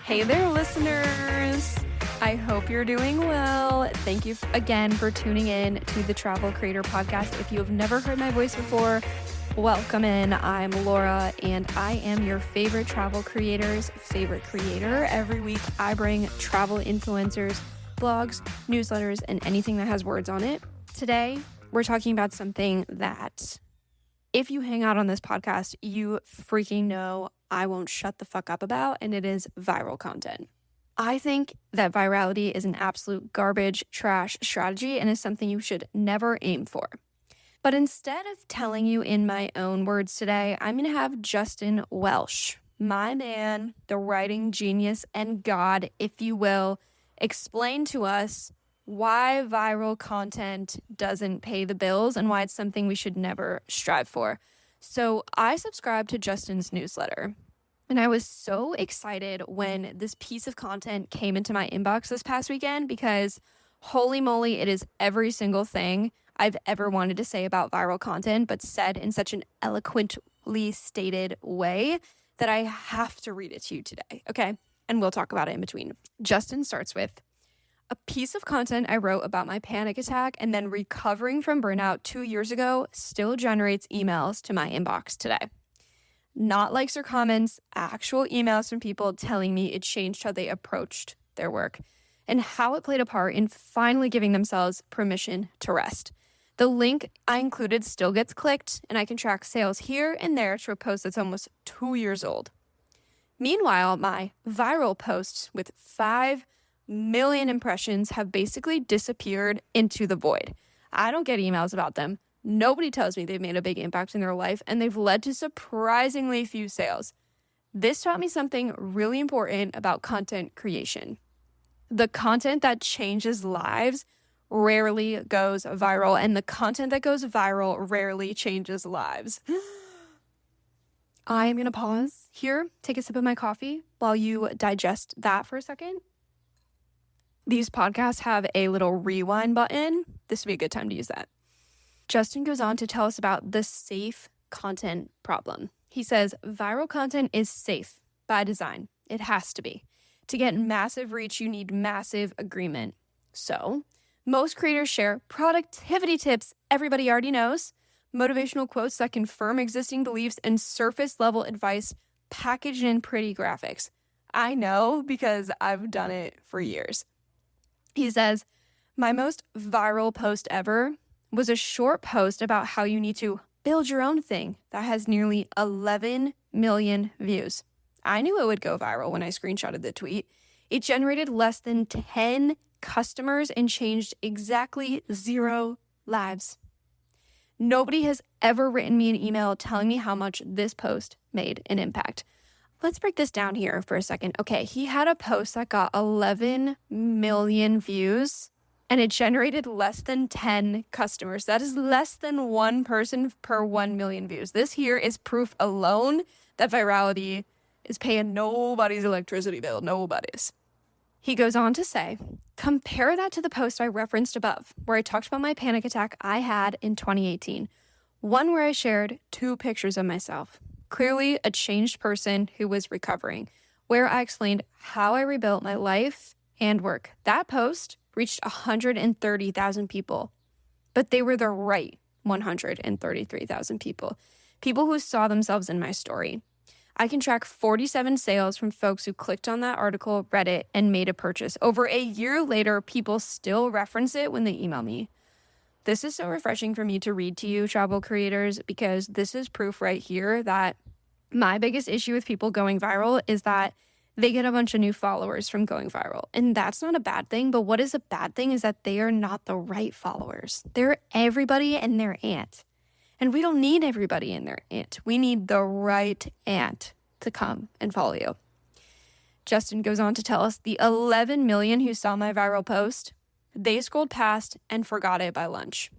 Hey there, listeners. I hope you're doing well. Thank you again for tuning in to the Travel Creator Podcast. If you have never heard my voice before, welcome in. I'm Laura, and I am your favorite travel creator's favorite creator. Every week, I bring travel influencers, blogs, newsletters, and anything that has words on it. Today, we're talking about something that, if you hang out on this podcast, you freaking know I won't shut the fuck up about, and it is viral content. I think that virality is an absolute garbage, trash strategy and is something you should never aim for. But instead of telling you in my own words today, I'm going to have Justin Welsh, my man, the writing genius and god, if you will, explain to us why viral content doesn't pay the bills and why it's something we should never strive for. So I subscribe to Justin's newsletter, and I was so excited when this piece of content came into my inbox this past weekend because holy moly, it is every single thing I've ever wanted to say about viral content, but said in such an eloquently stated way that I have to read it to you today, okay? And we'll talk about it in between. Justin starts with, a piece of content I wrote about my panic attack and then recovering from burnout 2 years ago still generates emails to my inbox today. Not likes or comments, actual emails from people telling me it changed how they approached their work and how it played a part in finally giving themselves permission to rest. The link I included still gets clicked, and I can track sales here and there to a post that's almost 2 years old. Meanwhile, my viral posts with 5 million impressions have basically disappeared into the void. I don't get emails about them. Nobody tells me they've made a big impact in their life, and they've led to surprisingly few sales. This taught me something really important about content creation. The content that changes lives rarely goes viral, and the content that goes viral rarely changes lives. I am going to pause here, take a sip of my coffee while you digest that for a second. These podcasts have a little rewind button. This would be a good time to use that. Justin goes on to tell us about the safe content problem. He says, viral content is safe by design. It has to be. To get massive reach, you need massive agreement. So, most creators share productivity tips everybody already knows, motivational quotes that confirm existing beliefs, and surface-level advice packaged in pretty graphics. I know because I've done it for years. He says, my most viral post ever was a short post about how you need to build your own thing that has nearly 11 million views. I knew it would go viral when I screenshotted the tweet. It generated less than 10 customers and changed exactly 0 lives. Nobody has ever written me an email telling me how much this post made an impact. Let's break this down here for a second. Okay, he had a post that got 11 million views and it generated less than 10 customers. That is less than one person per 1 million views. This here is proof alone that virality is paying nobody's electricity bill. Nobody's. He goes on to say, compare that to the post I referenced above, where I talked about my panic attack I had in 2018. One where I shared 2 pictures of myself. Clearly a changed person who was recovering, where I explained how I rebuilt my life and work. That post reached 130,000 people, but they were the right 133,000 people who saw themselves in my story. I can track 47 sales from folks who clicked on that article, read it, and made a purchase. Over a year later, people still reference it when they email me. This is so refreshing for me to read to you, travel creators, because this is proof right here that my biggest issue with people going viral is that they get a bunch of new followers from going viral. And that's not a bad thing, but what is a bad thing is that they are not the right followers. They're everybody and their aunt. And we don't need everybody and their aunt. We need the right aunt to come and follow you. Justin goes on to tell us the 11 million who saw my viral post, they scrolled past and forgot it by lunch.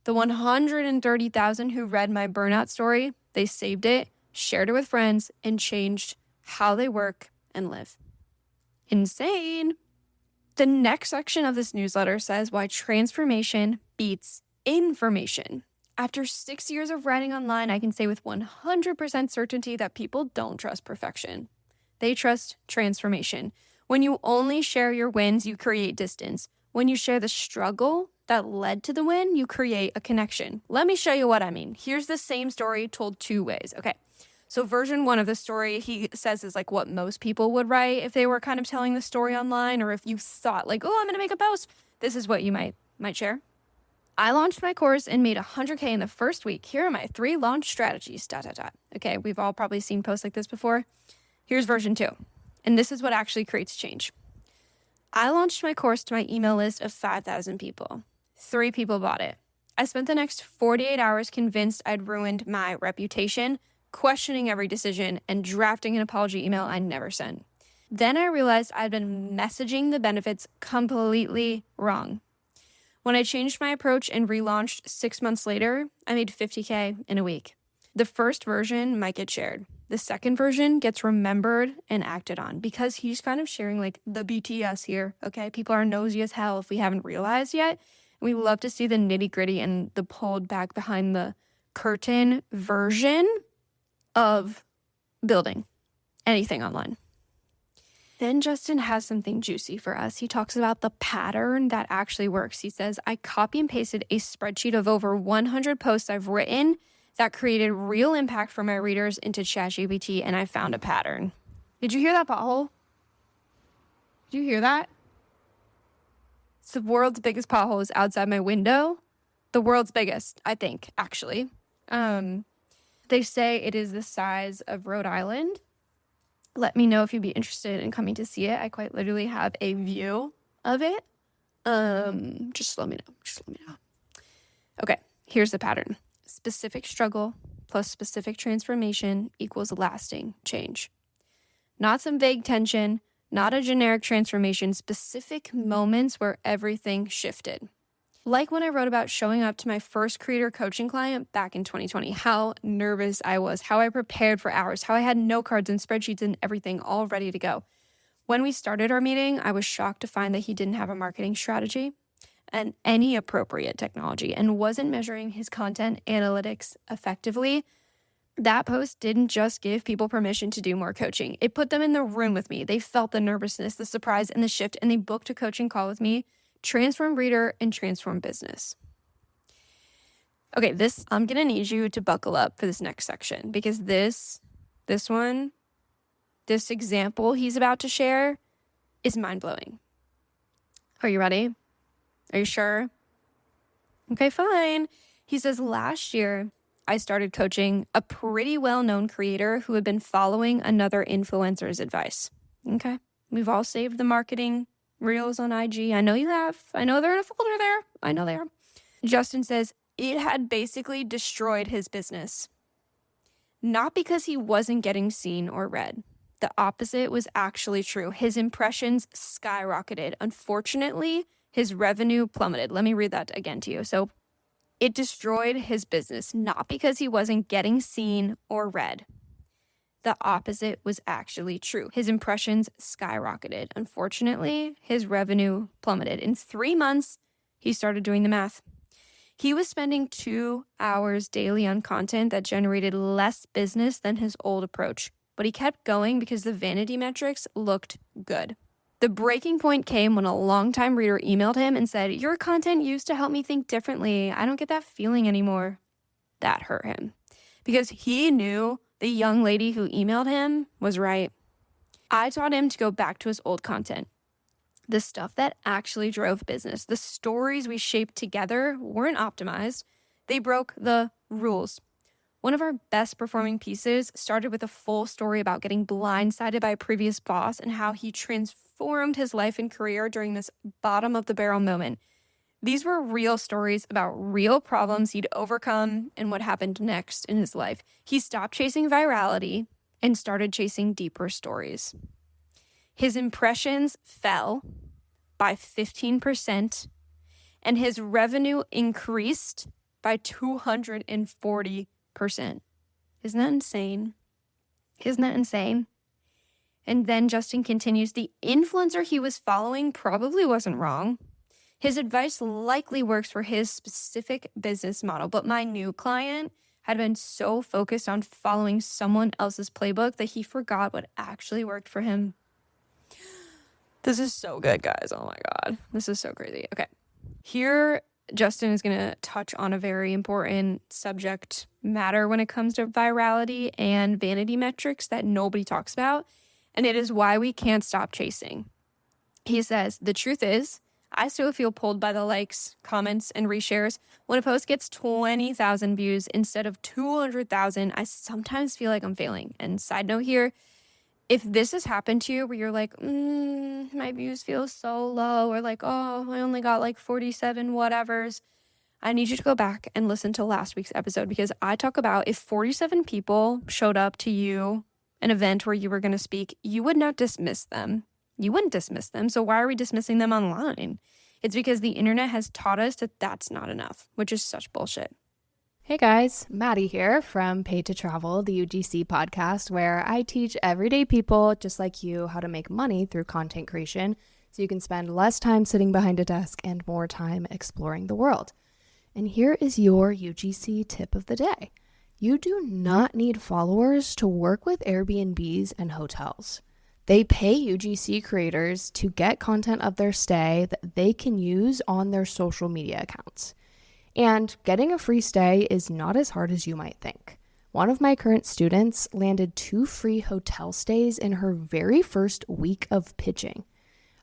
The 130,000 who read my burnout story, they saved it, shared it with friends, and changed how they work and live. Insane. The next section of this newsletter says why transformation beats information. After 6 years of writing online, I can say with 100% certainty that people don't trust perfection. They trust transformation. When you only share your wins, you create distance. When you share the struggle that led to the win, you create a connection. Let me show you what I mean. Here's the same story told 2 ways. Okay. So version 1 of the story, he says, is like what most people would write if they were kind of telling the story online, or if you thought like, oh, I'm going to make a post. This is what you might share. I launched my course and made $100K in the first week. Here are my 3 launch strategies, ... Okay, we've all probably seen posts like this before. Here's version 2. And this is what actually creates change. I launched my course to my email list of 5,000 people. 3 people bought it. I spent the next 48 hours convinced I'd ruined my reputation, questioning every decision, and drafting an apology email I never sent. Then I realized I'd been messaging the benefits completely wrong. When I changed my approach and relaunched 6 months later, I made $50K in a week. The first version might get shared. The second version gets remembered and acted on because he's kind of sharing like the BTS here, okay? People are nosy as hell if we haven't realized yet. We love to see the nitty gritty and the pulled back behind the curtain version of building anything online. Then Justin has something juicy for us. He talks about the pattern that actually works. He says, I copy and pasted a spreadsheet of over 100 posts I've written that created real impact for my readers into ChatGPT, and I found a pattern. Did you hear that pothole? Did you hear that? It's the world's biggest pothole is outside my window. The world's biggest, I think, actually. They say it is the size of Rhode Island. Let me know if you'd be interested in coming to see it. I quite literally have a view of it. Just let me know. Okay, here's the pattern. Specific struggle plus specific transformation equals lasting change. Not some vague tension, not a generic transformation, specific moments where everything shifted. Like when I wrote about showing up to my first creator coaching client back in 2020, how nervous I was, how I prepared for hours, how I had note cards and spreadsheets and everything all ready to go. When we started our meeting, I was shocked to find that he didn't have a marketing strategy and any appropriate technology and wasn't measuring his content analytics effectively. That post didn't just give people permission to do more coaching. It put them in the room with me. They felt the nervousness, the surprise, and the shift, and they booked a coaching call with me. Transform reader and transform business. Okay, I'm going to need you to buckle up for this next section because this example he's about to share is mind-blowing. Are you ready? Are you sure? Okay, fine. He says, last year, I started coaching a pretty well-known creator who had been following another influencer's advice. Okay, we've all saved the marketing reels on IG. I know you have. I know they're in a folder there. I know they are. Justin says it had basically destroyed his business. Not because he wasn't getting seen or read. The opposite was actually true. His impressions skyrocketed. Unfortunately, his revenue plummeted. Let me read that again to you. So it destroyed his business, not because he wasn't getting seen or read. The opposite was actually true. His impressions skyrocketed. Unfortunately, his revenue plummeted. In 3 months, he started doing the math. He was spending 2 hours daily on content that generated less business than his old approach, but he kept going because the vanity metrics looked good. The breaking point came when a longtime reader emailed him and said, your content used to help me think differently. I don't get that feeling anymore. That hurt him because he knew the young lady who emailed him was right. I taught him to go back to his old content. The stuff that actually drove business. The stories we shaped together weren't optimized. They broke the rules. One of our best performing pieces started with a full story about getting blindsided by a previous boss and how he transformed his life and career during this bottom of the barrel moment. These were real stories about real problems he'd overcome and what happened next in his life. He stopped chasing virality and started chasing deeper stories. His impressions fell by 15% and his revenue increased by 240%. Isn't that insane? Isn't that insane? And then Justin continues, the influencer he was following probably wasn't wrong. His advice likely works for his specific business model, but my new client had been so focused on following someone else's playbook that he forgot what actually worked for him. This is so good, guys. Oh my God. This is so crazy. Okay. Here, Justin is going to touch on a very important subject matter when it comes to virality and vanity metrics that nobody talks about. And it is why we can't stop chasing. He says, the truth is, I still feel pulled by the likes, comments, and reshares. When a post gets 20,000 views instead of 200,000, I sometimes feel like I'm failing. And side note here, if this has happened to you where you're like, my views feel so low, or like, oh, I only got like 47 whatevers, I need you to go back and listen to last week's episode, because I talk about if 47 people showed up to you, an event where you were going to speak, you would not dismiss them. You wouldn't dismiss them. So why are we dismissing them online? It's because the internet has taught us that that's not enough, which is such bullshit. Hey guys, Maddie here from Paid to Travel, the UGC podcast, where I teach everyday people just like you how to make money through content creation so you can spend less time sitting behind a desk and more time exploring the world. And here is your UGC tip of the day. You do not need followers to work with Airbnbs and hotels. They pay UGC creators to get content of their stay that they can use on their social media accounts. And getting a free stay is not as hard as you might think. One of my current students landed 2 free hotel stays in her very first week of pitching.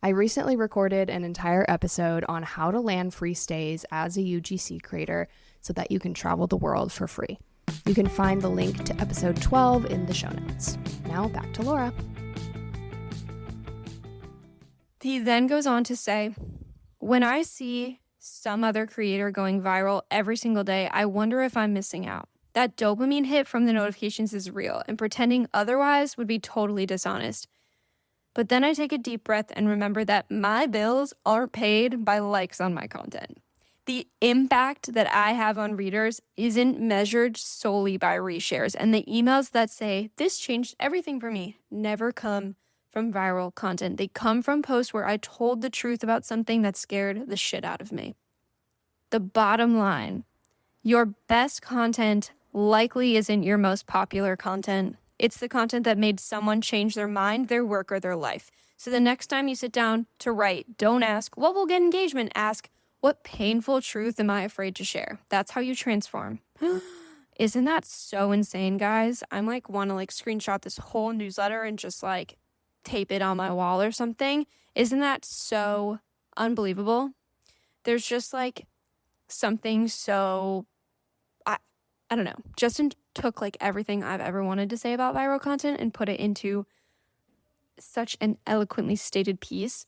I recently recorded an entire episode on how to land free stays as a UGC creator so that you can travel the world for free. You can find the link to episode 12 in the show notes. Now back to Laura. He then goes on to say, when I see some other creator going viral every single day, I wonder if I'm missing out. That dopamine hit from the notifications is real, and pretending otherwise would be totally dishonest. But then I take a deep breath and remember that my bills aren't paid by likes on my content. The impact that I have on readers isn't measured solely by reshares, and the emails that say, this changed everything for me, never come from viral content. They come from posts where I told the truth about something that scared the shit out of me. The bottom line, your best content likely isn't your most popular content. It's the content that made someone change their mind, their work, or their life. So the next time you sit down to write, don't ask, what will get engagement? Ask, what painful truth am I afraid to share? That's how you transform. Isn't that so insane, guys? I'm like, want to like screenshot this whole newsletter and just like tape it on my wall or something. Isn't that so unbelievable? There's just like something so, I don't know. Justin took like everything I've ever wanted to say about viral content and put it into such an eloquently stated piece.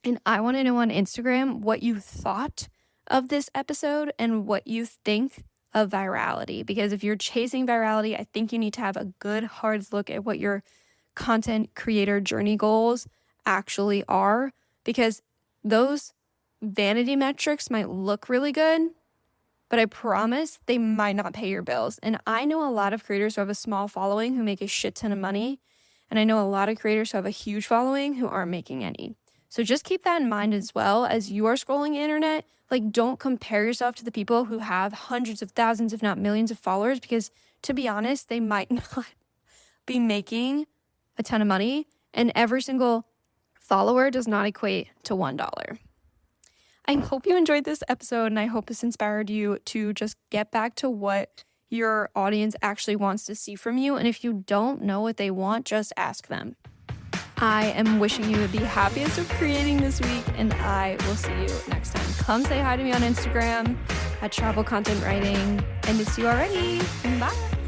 And I want to know on Instagram what you thought of this episode and what you think of virality. Because if you're chasing virality, I think you need to have a good hard look at what your content creator journey goals actually are, because those vanity metrics might look really good, but I promise they might not pay your bills. And I know a lot of creators who have a small following who make a shit ton of money, and I know a lot of creators who have a huge following who aren't making any. So just keep that in mind as well as you are scrolling the internet. Like, don't compare yourself to the people who have hundreds of thousands, if not millions of followers, because to be honest, they might not be making a ton of money, and every single follower does not equate to $1. I hope you enjoyed this episode, and I hope this inspired you to just get back to what your audience actually wants to see from you. And if you don't know what they want, just ask them. I am wishing you the happiest of creating this week, and I will see you next time. Come say hi to me on Instagram at Travel Content Writing, and miss you already. Bye.